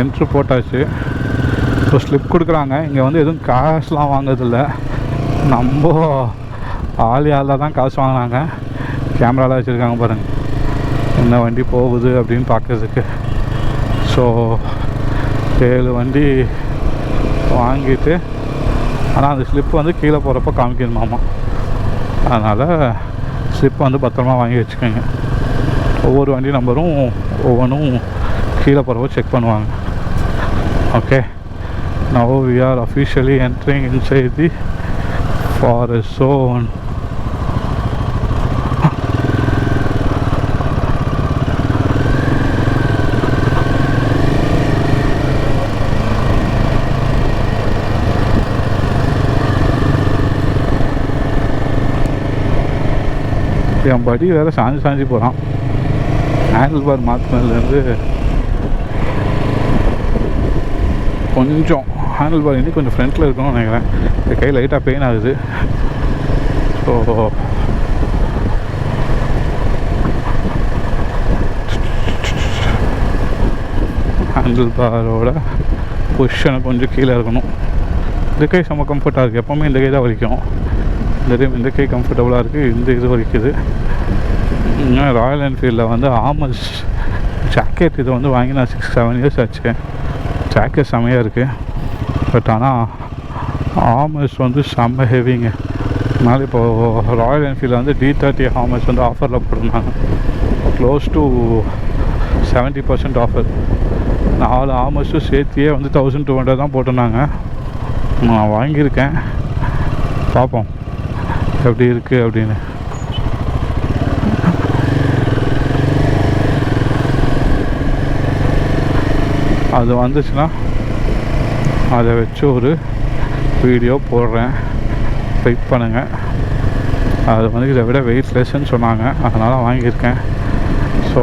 Enter போட்டாச்சு. So slip கொடுக்குறாங்க. இங்கே வந்து எதுவும் காசுலாம் வாங்குறதில்ல, நம்ம ஆளியால் தான் காசு வாங்கினாங்க. கேமராலாம் வச்சுருக்காங்க பாருங்கள், என்ன வண்டி போகுது அப்படின்னு பார்க்குறதுக்கு. ஸோ 7 வண்டி வாங்கிட்டு, ஆனால் அந்த ஸ்லிப் வந்து கீழே போகிறப்ப காமிக்கணுமாமா. அதனால் ஸ்லிப் வந்து பத்திரமா வாங்கி வச்சுக்கோங்க. ஒவ்வொரு வண்டி நம்பரும் ஒவ்வொன்றும் கீழே போகிறப்ப செக் பண்ணுவாங்க. Okay, now we are officially entering inside the forest zone. என் படி வேறு சாஞ்சி போகிறான். ஹேண்டில் பார் மாற்றினதுலேருந்து கொஞ்சம் ஹேண்டில் பார் இன்னும் கொஞ்சம் ஃப்ரண்ட்டில் இருக்கணும்னு நினைக்கிறேன். இந்த கை லைட்டாக பெயின் ஆகுது. ஸோ ஹேண்டில் பாரோட பொசிஷனை கொஞ்சம் கீழே இருக்கணும். இந்த கை செம்ம கம்ஃபர்ட்டாக இருக்குது. எப்போவுமே இந்த கை தான் வலிக்கும். இந்த டைம் இந்த கை கம்ஃபர்டபுளாக இருக்குது, இந்த இது வலிக்குது. ராயல் என்ஃபீல்டில் வந்து ஆமஸ் ஜாக்கெட் இது வந்து வாங்கி நான் 6-7 இயர்ஸ் ஆச்சு. ஜாக்கெட் செம்மையாக இருக்குது. பட் ஆனால் ஆமஸ் வந்து செம்ம ஹெவிங்க. அதனால் இப்போது ராயல் என்ஃபீல்டில் வந்து D30 ஆமஸ் வந்து ஆஃபரில் போட்டிருந்தாங்க. Close to 70% offer. 4 ஆமஸும் சேர்த்தியே வந்து 1200 தான் போட்டிருந்தாங்க. நான் வாங்கியிருக்கேன், பார்ப்போம் எப்படி இருக்குது அப்படின்னு. அது வந்துச்சுன்னா அதை வச்சு ஒரு வீடியோ போடுறேன், வெயிட் பண்ணுங்கள். அது வந்து இதை விட வெயிட்லெஸ்ன்னு சொன்னாங்க, அதனால் வாங்கியிருக்கேன். ஸோ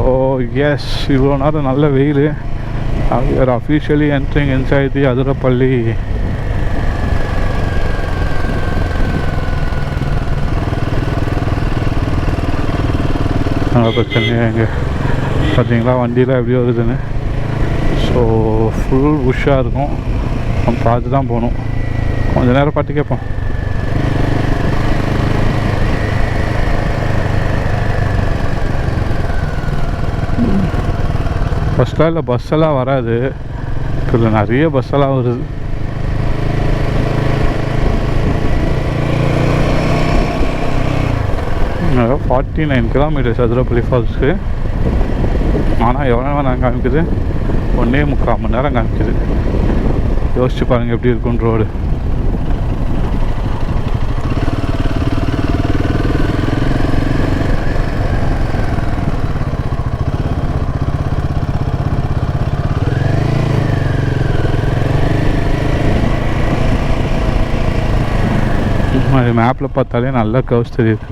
எஸ், இவ்வளோ நேரம் நல்ல வெயில். we are officially entering inside the Athirappilly. பிரச்சனையாக எங்கே பார்த்தீங்களா வண்டியில் எப்படி வருதுன்னு. ஸோ ஃபுல் புஷ்ஷாக இருக்கும், நம்ம பார்த்து தான் போகணும். கொஞ்சம் நேரம் பாட்டு கேட்போம். ஃபஸ்ட்டாக இல்லை பஸ்ஸெல்லாம் வராது, இப்போ நிறைய பஸ்ஸெல்லாம் வருது. அதாவது 49 கிலோமீட்டர்ஸ் அதிரப்பள்ளி ஃபால்ஸுக்கு. ஆனால் எவ்வளோ நேரம் காமிக்குது? 1.25 மணி நேரம் காமிக்குது. யோசிச்சு பாருங்கள் எப்படி இருக்குன்னு ரோடு. மேப்பில் பார்த்தாலே நல்லா கர்வ்ஸ் தெரியுது.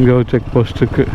இங்கே ஒரு செக் போஸ்ட் இருக்குது.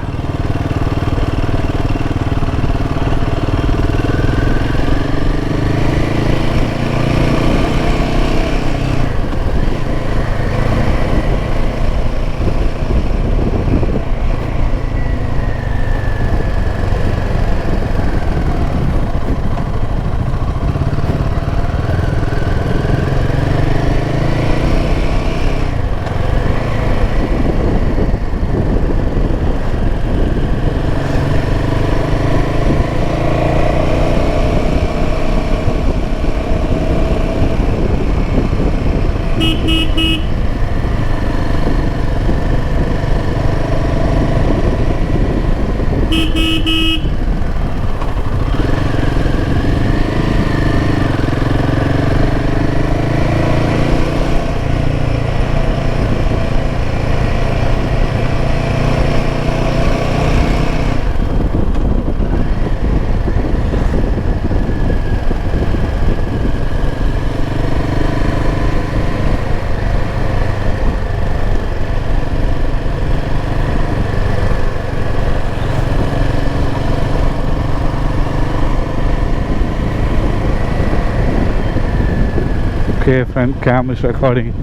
Okay, front cam is recording.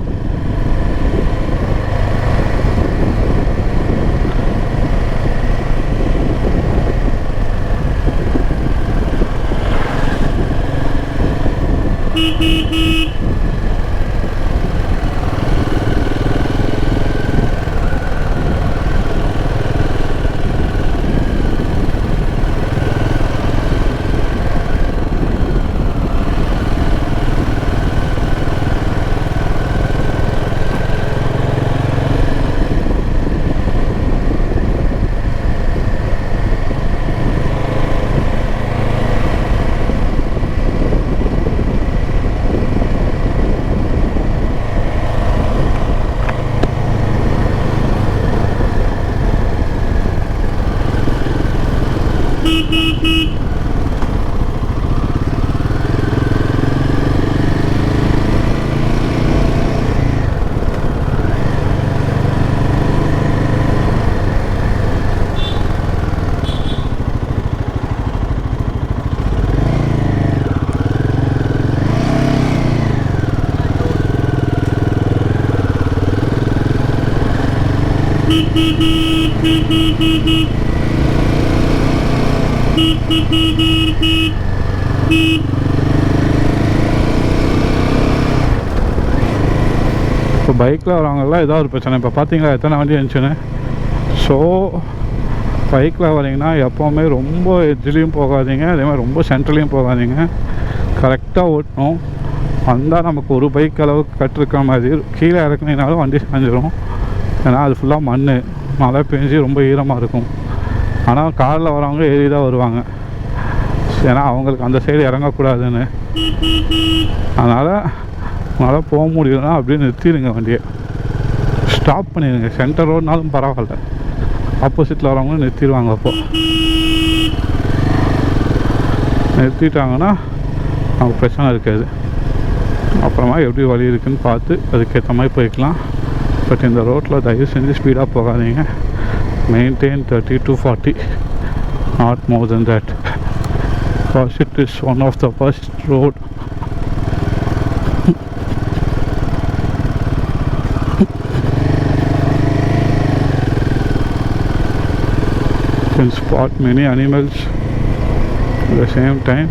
இப்போ பைக்கில் வரவங்கெல்லாம் ஏதாவது ஒரு பிரச்சனை. இப்போ பார்த்தீங்களா எத்தனை வண்டி இருந்துச்சுன்னு. ஸோ பைக்கில் வரீங்கன்னா எப்போவுமே ரொம்ப எட்ஜ்லேயும் போகாதீங்க, அதேமாதிரி ரொம்ப சென்ட்ரலையும் போகாதீங்க. கரெக்டாக ஓட்டணும். வந்தால் நமக்கு ஒரு பைக் அளவுக்கு கட்டிருக்கிற மாதிரி. கீழே இறக்குனீங்கனாலும் வண்டி சாஞ்சிடும். ஏன்னா அது ஃபுல்லாக மழை பெஞ்சு ரொம்ப ஈரமாக இருக்கும். ஆனால் காரில் வரவங்க ஏறி தான் வருவாங்க. ஏன்னா அவங்களுக்கு அந்த சைடு இறங்கக்கூடாதுன்னு. அதனால் உங்களால் போக முடியலன்னா அப்படியே நிறுத்திடுங்க வண்டியை. ஸ்டாப் பண்ணிடுங்க. சென்டர் ரோடுனாலும் பரவாயில்ல, ஆப்போசிட்டில் வரவங்களும் நிறுத்திடுவாங்க. அப்போ நிறுத்திட்டாங்கன்னா நமக்கு பிரச்சனை இருக்காது. அப்புறமா எப்படி வழி இருக்குதுன்னு பார்த்து அதுக்கேற்ற மாதிரி போய்க்கலாம். பட் இந்த ரோட்டில் தயவு செஞ்சு ஸ்பீடாக போகாதீங்க. Maintain 30 to 40, not more than that, because it is one of the worst road. You can spot many animals at the same time.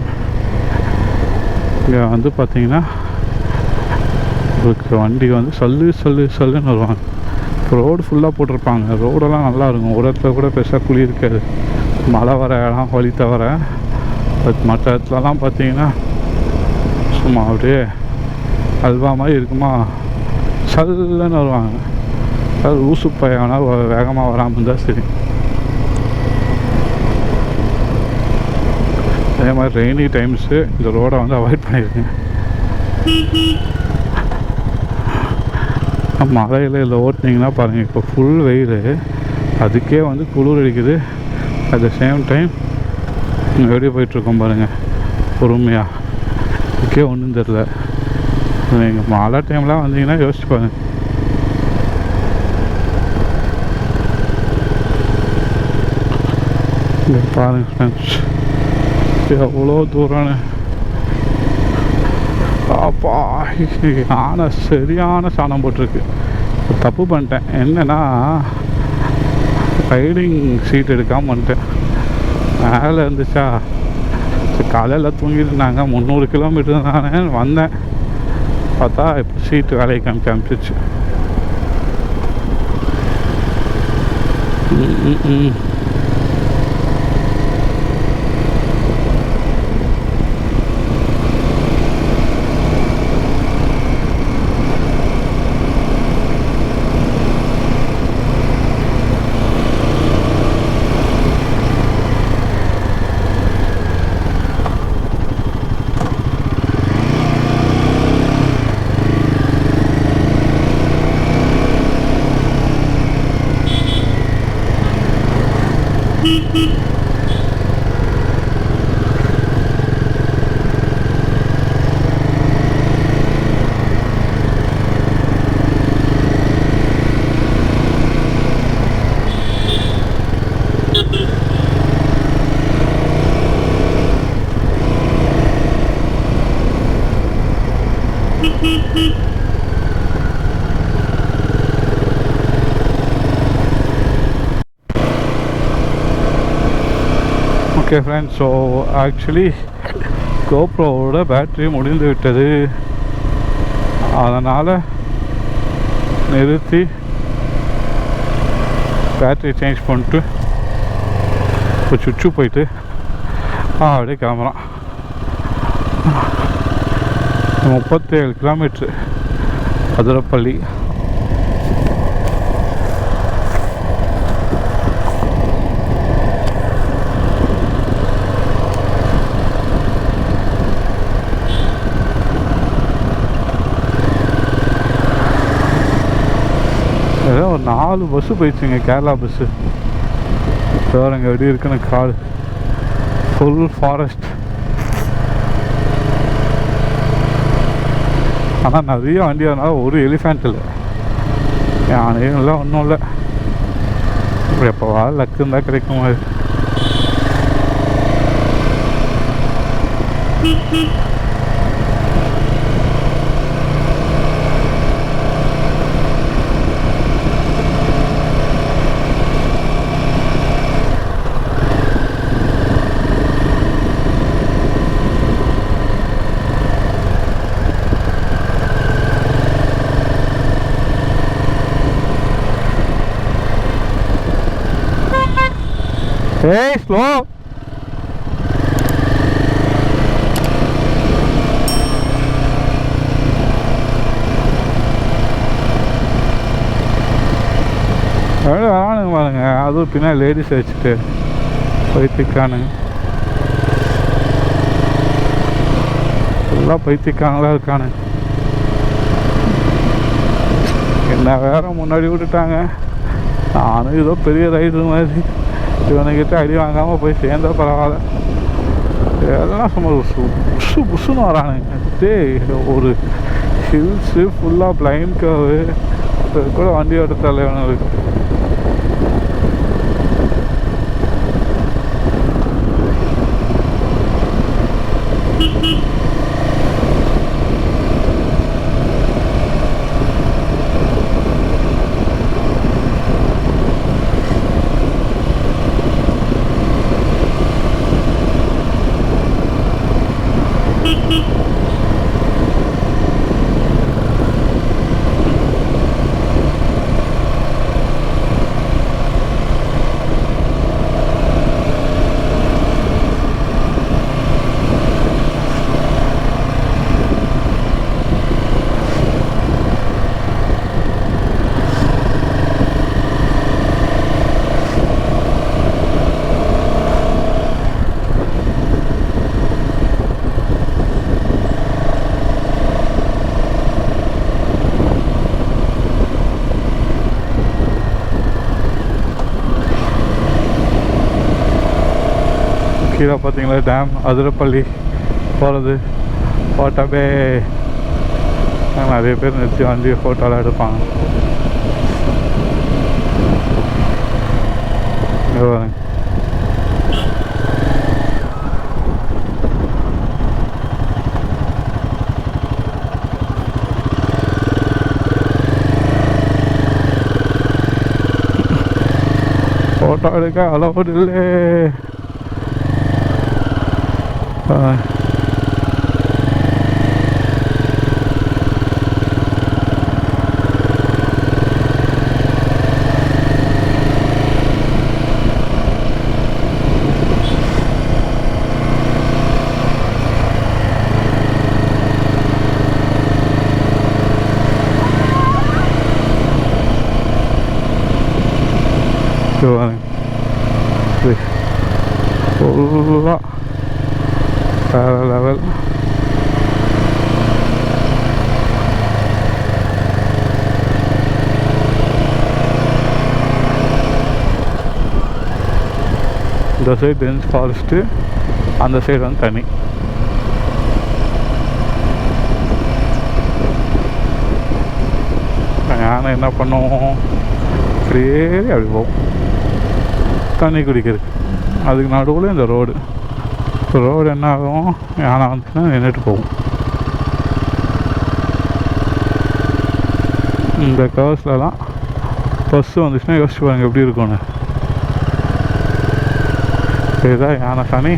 இங்கே வந்து பார்த்தீங்கன்னா உங்களுக்கு வண்டி வந்து சல்லுன்னு வருவாங்க. ரோடு ஃபுல்லாக போட்டிருப்பாங்க. ரோடெல்லாம் நல்லாயிருக்கும். ஒரு இடத்துல கூட பெருசாக குழி இருக்காது. மழை வர இடம் வழி தவிர. பட் மற்ற இடத்துலலாம் பார்த்தீங்கன்னா சும்மா அப்படியே அல்வா மாதிரி இருக்குமா, சல்லுன்னு வருவாங்க. அதாவது ஊசு பையனா வேகமாக வராமல் இருந்தால் சரி. அதே மாதிரி ரெய்னி டைம்ஸு இந்த ரோடை வந்து அவாய்ட் பண்ணியிருக்கேன். மழையில் இதில் ஓட்டினீங்கன்னா பாருங்கள், இப்போ ஃபுல் வெயில், அதுக்கே வந்து குளிர் அடிக்குது. அட் த சேம் டைம் எப்படி போயிட்டுருக்கோம் பாருங்கள் பொறுமையாக. இதுக்கே ஒன்றும் தெரில. நீங்கள் மழை டைம்லாம் வந்தீங்கன்னா யோசிச்சு பாருங்கள். இங்கே பாருங்கள் ஃப்ரெண்ட்ஸ், எவ்வளோ தூரம்னு. அப்பா யானை சரியான சாணம் போட்டிருக்கு. தப்பு பண்ணிட்டேன். என்னென்னா ரைடிங் சீட் எடுக்காமல் வந்துட்டேன். மேலே இருந்துச்சா, காலையில் தூங்கிட்டு இருந்தாங்க. 300 கிலோமீட்டர் தானே வந்தேன். பார்த்தா இப்போ சீட்டு வேலையை காமிச்சிச்சு. ஓகே ஃப்ரெண்ட்ஸ், ஸோ ஆக்சுவலி கோப்ரோவோட பேட்ரி முடிந்து விட்டது. அதனால் நிறுத்தி பேட்ரி சேஞ்ச் பண்ணிட்டு இப்போ சுச்சு போயிட்டு அப்படியே கிளம்புறான். 37 கிலோமீட்ரு அதிரப்பள்ளி. ஏதோ ஒரு 4 பஸ்ஸு போயிடுச்சுங்க, கேரளா பஸ்ஸு. வேறுங்க எப்படி இருக்குன்னு காடு, ஃபுல் ஃபாரஸ்ட். ஆனால் நிறைய வண்டி அதனால ஒரு எலிஃபேண்ட் இல்லை, யானையும் இல்லை, ஒன்றும் இல்லை. எப்போவா லக்கு இருந்தால் கிடைக்கும். அது Hey, slow. ஆனுங்க பாருங்க, அதுவும் பின்னாடி லேடிஸ் வச்சுட்டு பைத்தியக்கானுங்க, எல்லாம் பைத்தியக்கானங்களா இருக்கானுங்க. என்ன வேற முன்னாடி விட்டுட்டாங்க. நானும் ஏதோ பெரிய ரைடு மாதிரி இவனுக்கிட்ட அடி வாங்காமல் போய் சேர்ந்தா பரவாயில்ல. எல்லாம் சும்மா புஷு புஷுன்னு வரானுங்க. ஒரு ஹில்ஸு ஃபுல்லாக பிளைன் கர்வு கூட வண்டி ஓட்டத்தால இவனுக்கு. கீழே பார்த்தீங்களா டேம், அதிரப்பள்ளி போகிறது ஃபோட்டோவே நிறைய பேர் நிறுத்தி வண்டி ஃபோட்டோலாம் எடுப்பாங்க. ஃபோட்டோ எடுக்க அலோடு இல்லை. ஃபுல்லாக வேறு லெவல். இந்த சைடு டென்ஸ் ஃபாரஸ்ட்டு, அந்த சைடு வந்து தனி. யானை என்ன பண்ணுவோம், அப்படியே அப்படி போகும் தண்ணி குடிக்கிறது. அதுக்கு நடுவில் இந்த ரோடு என்ன ஆகும், யானை வந்துச்சுன்னா நின்றுட்டு போகும். இந்த கவர்ஸ்லலாம் பஸ்ஸு வந்துச்சுன்னா யோசிச்சு பாருங்க எப்படி இருக்கும்னு. இதுதான் யானை சாணி.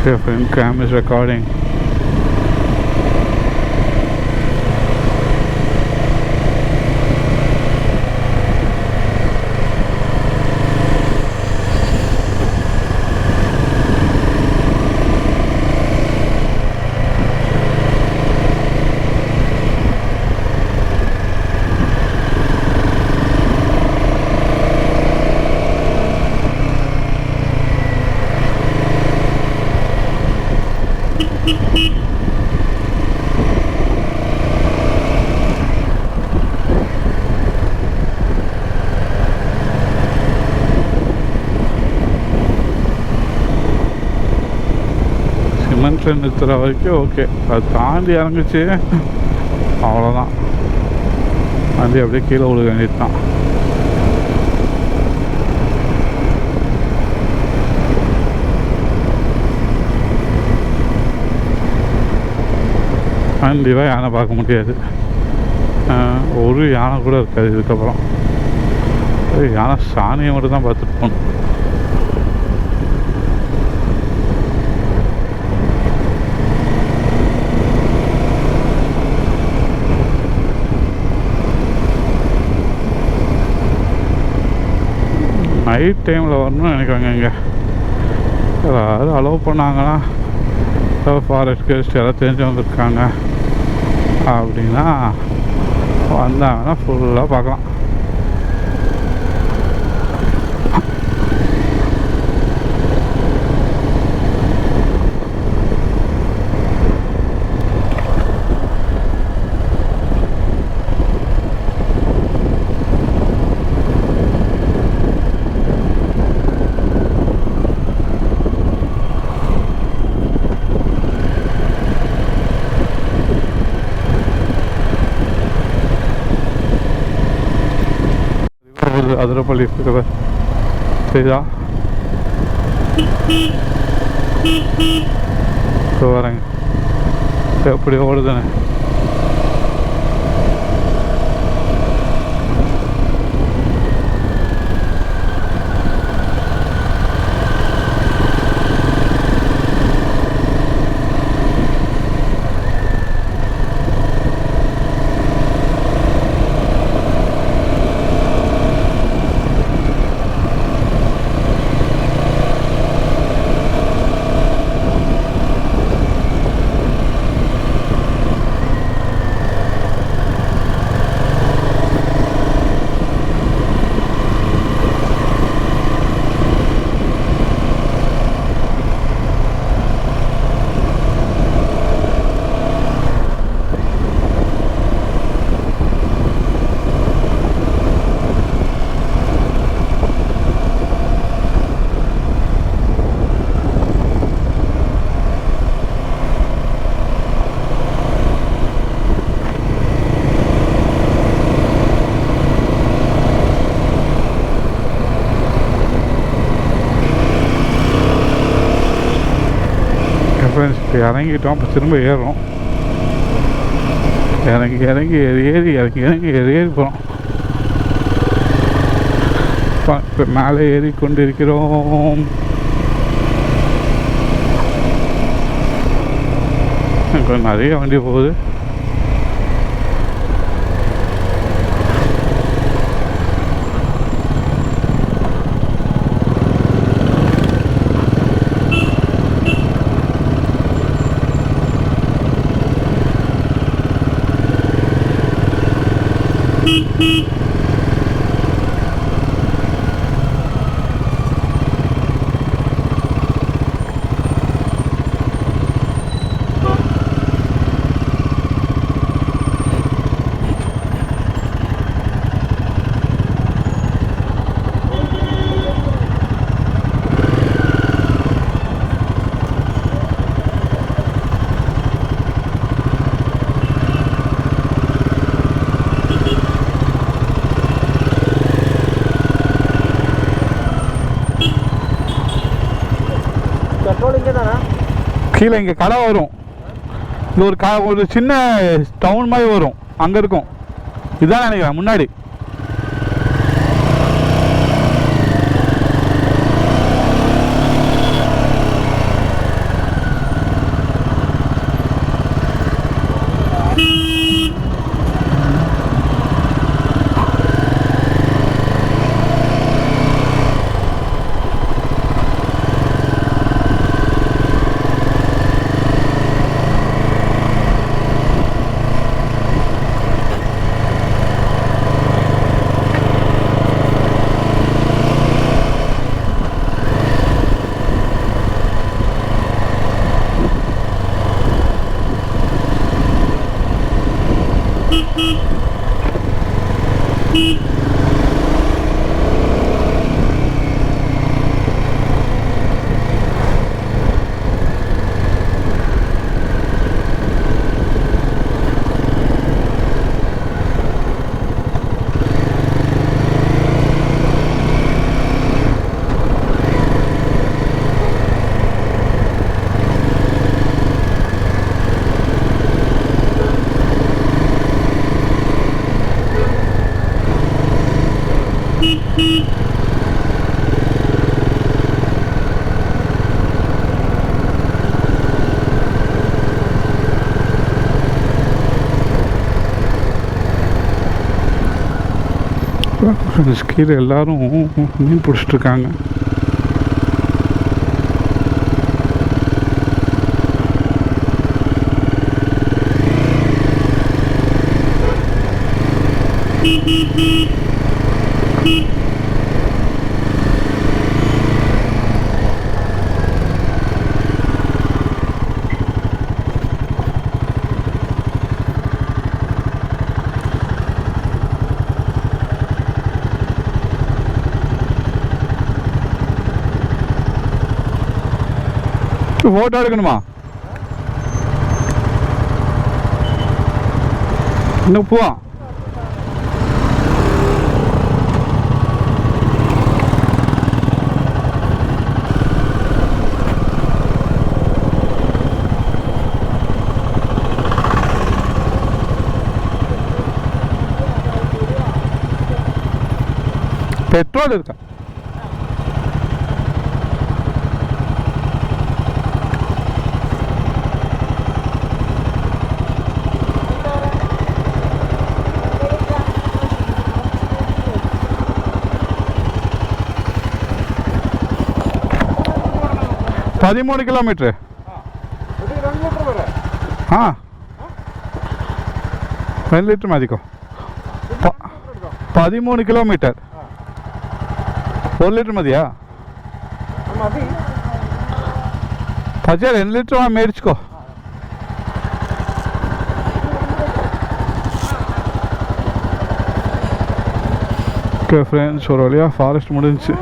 Okay, friend, cam is recording. சிமெண்ட்ல நிறுத்துற வரைக்கும் ஓகே, அது தாண்டி இறங்குச்சு அவ்வளோதான், வண்டி அப்படியே கீழே விழுக வேண்டியது தான். கண்டிப்பாக யானை பார்க்க முடியாது, ஒரு யானை கூட இருக்காது இதுக்கப்புறம். யானை சாணியை மட்டும் தான் பார்த்துட்டு போகணும். நைட் டைமில் வரணும்னு நினைக்கிறாங்க. இங்கே யாராவது அலோவ் பண்ணாங்கன்னா, ஃபாரஸ்ட் கேஸ்ட் யாராவது தெரிஞ்சவங்க இருக்காங்க அப்படின்னா வந்தாங்கன்னா ஃபுல்லாக பார்க்கலாம். அதிரப்பள்ளி இருக்கிறவர் சரிதா வரேங்க, எப்படி ஓடுதுன்னு. இறங்கிட்டோம், அப்போ திரும்ப ஏறுறோம். இறங்கி இறங்கி ஏறி ஏறி இறங்கி இறங்கி ஏறி ஏறி போகிறோம். இப்போ மேலே ஏறி கொண்டு இருக்கிறோம். கொஞ்சம் நிறைய வண்டி போகுது. கீழே இங்கே கடை வரும். இது ஒரு சின்ன டவுன் மாதிரி வரும், அங்கே இருக்கும். இதுதான் நினைக்கிறேன் முன்னாடி. கீழே எல்லாரும் மீன் பிடிச்சிட்ருக்காங்க. ஃபோட்டோ எடுக்கணுமா? இன்னும் போவா பெட்ரோல் இருக்கா? $13 kilometer. हाँ 2 लीटर मादिको 13 kilometer 1 लीटर मदिया पचे 2 लीटर मेरिचुको ओके फ्रेंड्स ஒரு வழியா ஃபாரஸ்ட் முடிஞ்சிச்சு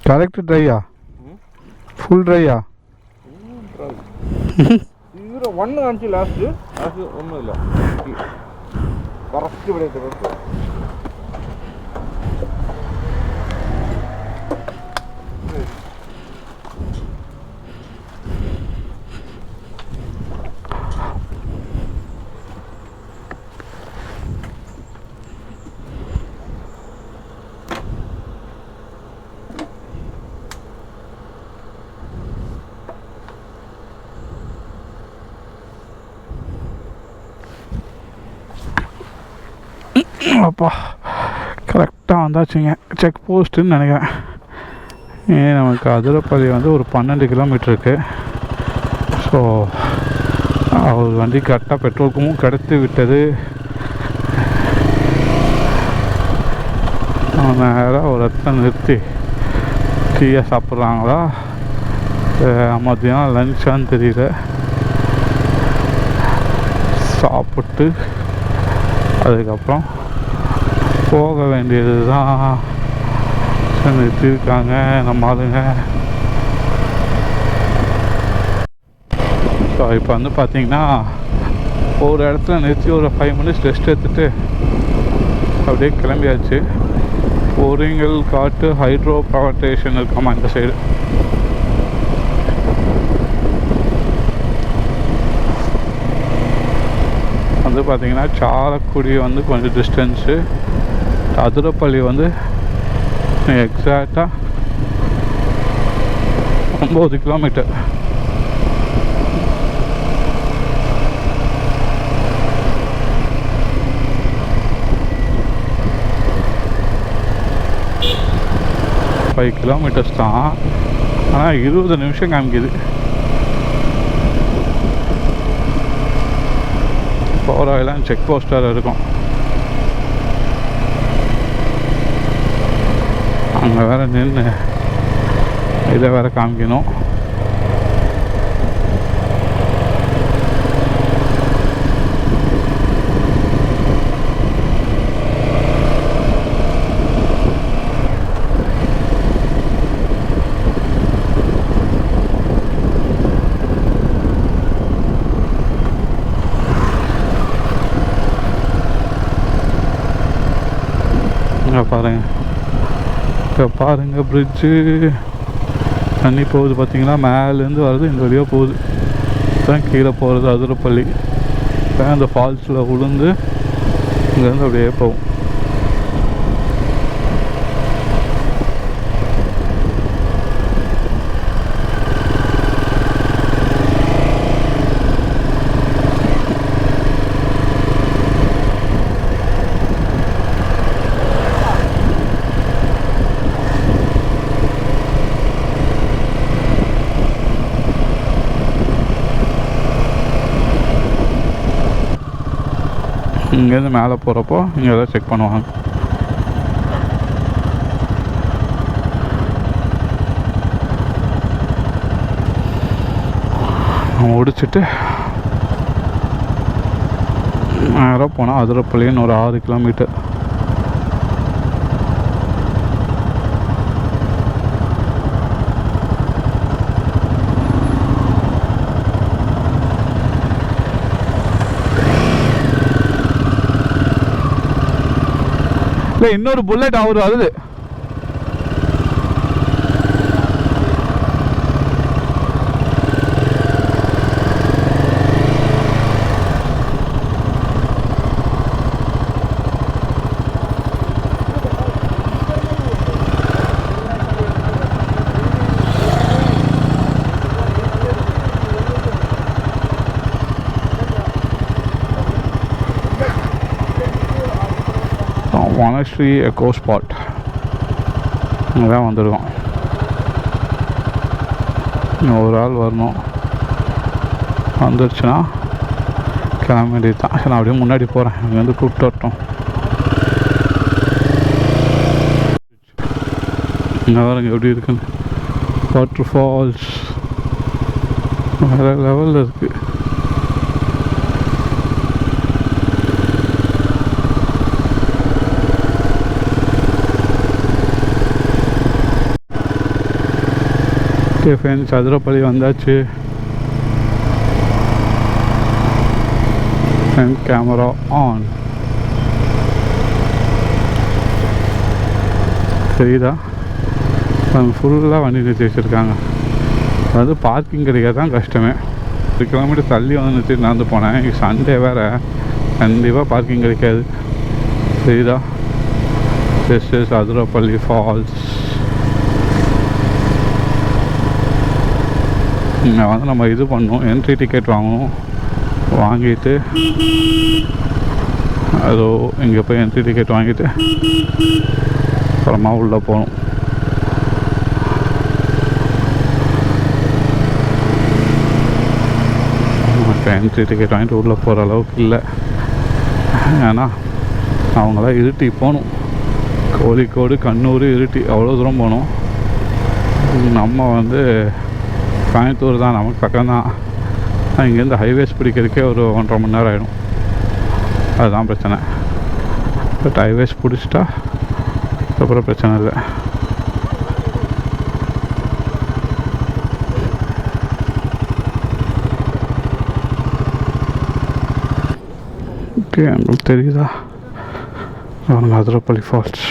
கரெக்ட் ட்ரையா ஃபுல் ட்ரையா ஒன்று காமிச்சு லாஸ்ட்டு ஒன்றும் இல்லை கரெக்ட் விளையாட்டு அப்பா கரெக்டாக வந்தாச்சுங்க செக் போஸ்ட்டுன்னு நினைக்கிறேன். நமக்கு அதிரப்பள்ளி வந்து ஒரு 12 கிலோமீட்டர் இருக்குது. ஸோ அவர் வண்டி கரெக்டாக பெட்ரோலுக்கும் கிடைத்து விட்டது. நேராக ஒரு இடத்துல நிறுத்தி டீயை சாப்பிட்றாங்களா மதியம் லஞ்சான்னு தெரியல. சாப்பிட்டு அதுக்கப்புறம் போக வேண்டியது தான். நிறுத்திருக்காங்க நம்ம ஆளுங்க. ஸோ இப்போ வந்து பார்த்திங்கன்னா ஒரு இடத்துல நிறுத்தி ஒரு 5 மினிட்ஸ் ரெஸ்ட் எடுத்துகிட்டு அப்படியே கிளம்பியாச்சு. போரிங்கல் காட்டு ஹைட்ரோ பவர் ஸ்டேஷன் இருக்காமா இந்த சைடு. வந்து பார்த்திங்கன்னா சாலக்குடி வந்து கொஞ்சம் டிஸ்டன்ஸு. அதிரப்பள்ளி வந்து எக்ஸாக்டாக 9 கிலோமீட்டர். கிலோமீட்டர்ஸ் தான், ஆனால் 20 நிமிஷம் காமிக்குது. போராயெல்லாம் செக் போஸ்டாக இருக்கும். அங்கே வேறு நின்று இதை வேறு காமிக்கணும். பாருங்கள் பிரிட்ஜு தண்ணி போகுது பார்த்தீங்களா, மேலேருந்து வருது, இந்த வழியாக போகுது. தான் கீழே போகிறது அதிரப்பள்ளி. அந்த ஃபால்ஸில் விழுந்து இங்கேருந்து அப்படியே போகும். இங்கேருந்து மேலே போகிறப்போ இங்கே எதாவது செக் பண்ணுவாங்க. முடிச்சுட்டு நேராக போனால் அதிரப்பள்ளின்னு ஒரு 6 கிலோமீட்டர். இல்லை இன்னொரு புல்லட் அவர் வருது. வனஸ்ரீ எக்கோ ஸ்பாட் அங்கே தான் வந்துடுவோம். ஒரு ஆள் வரணும், வந்துடுச்சுன்னா கிளம்ப வேண்டியது தான். சரி நான் அப்படியே முன்னாடி போகிறேன், இங்கே வந்து கூப்பிட்டு வரட்டும். இங்கே வரங்க எப்படி இருக்குன்னு வாட்டர் ஃபால்ஸ். வேறு லெவலில் இருக்குது. ஓகே ஃப்ரெண்ட்ஸ், அதிரப்பள்ளி வந்தாச்சு. Front camera on. தெரியுதா? ஃபுல்லாக வண்டி நிறுத்தி வச்சுருக்காங்க. அதாவது பார்க்கிங் கிடைக்காது தான் கஷ்டமே. 1 கிலோமீட்டர் தள்ளி வந்து நிறுத்தி நடந்து போனேன். இங்கே சண்டே வேறு, கண்டிப்பாக பார்க்கிங் கிடைக்காது. தெரியுதா? This is Athirappilly falls. இங்கே வந்து நம்ம இது பண்ணணும், என்ட்ரி டிக்கெட் வாங்கணும். வாங்கிட்டு அதோ இங்கே போய் என்ட்ரி டிக்கெட் வாங்கிட்டு அப்புறமா உள்ளே போகணும். என்ட்ரி டிக்கெட் வாங்கிட்டு உள்ளே போகிற அளவுக்கு இல்லை. ஏன்னா அவங்களாம் இருட்டி போகணும். கோழிக்கோடு, கண்ணூர், இருட்டி அவ்வளோ தூரம் போகணும். நம்ம வந்து கோயம்புத்தூர் தான், நமக்கு பக்கம்தான். இங்கேருந்து ஹைவேஸ் பிடிக்கிறதுக்கே ஒரு 1.5 மணி நேரம் ஆகிடும். அதுதான் பிரச்சனை. பட் ஹைவேஸ் பிடிச்சிட்டா அப்புறம் பிரச்சனை இல்லை. ஓகே, உங்களுக்கு தெரியுதா? அதிரப்பள்ளி ஃபால்ஸ்.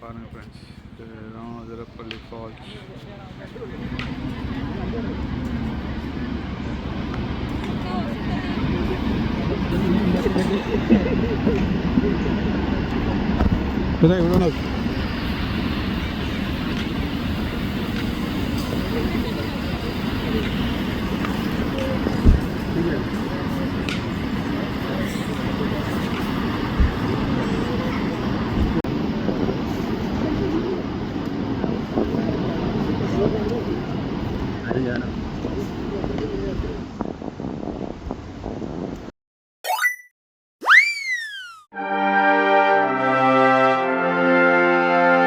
பாருங்கள் ஃப்ரெண்ட்ஸ், இதுதான் அதிரப்பள்ளி ஃபால்ஸ். இவ்வளோ